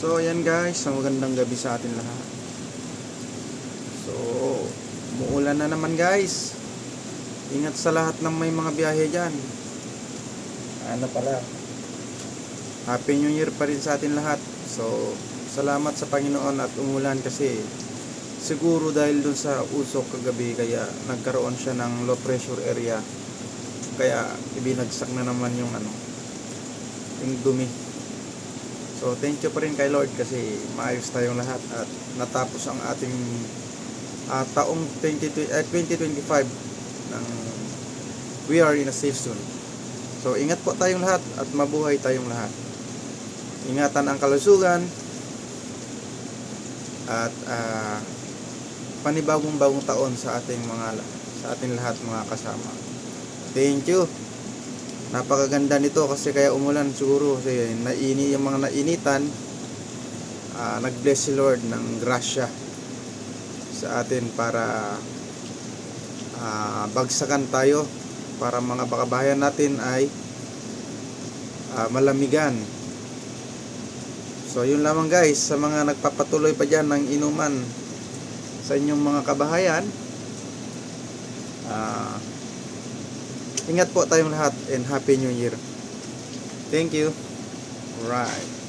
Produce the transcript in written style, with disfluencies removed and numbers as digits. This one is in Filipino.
So ayan guys, ang magandang gabi sa atin lahat. So umuulan na naman guys. Ingat sa lahat ng may mga biyahe dyan. Ano pala, Happy New Year pa rin sa atin lahat. So salamat sa Panginoon at umulan kasi siguro dahil dun sa usok kagabi kaya nagkaroon siya ng low pressure area. Kaya ibinagsak na naman yung yung dumi. So thank you pa rin kay Lord kasi maayos tayong lahat at natapos ang ating taong 2025 ng we are in a safe zone. So ingat po tayong lahat at mabuhay tayong lahat. Ingatan ang kalusugan at panibagong taon sa ating lahat mga kasama. Thank you. Napakaganda nito kasi kaya umulan siguro kasi yung mga nainitan, nag-bless si Lord ng grasya sa atin para bagsakan tayo, para mga bakabayan natin ay malamigan. So yun lamang guys, sa mga nagpapatuloy pa dyan ng inuman sa inyong mga kabahayan, ingat po tayong lahat and Happy New Year. Thank you. Right.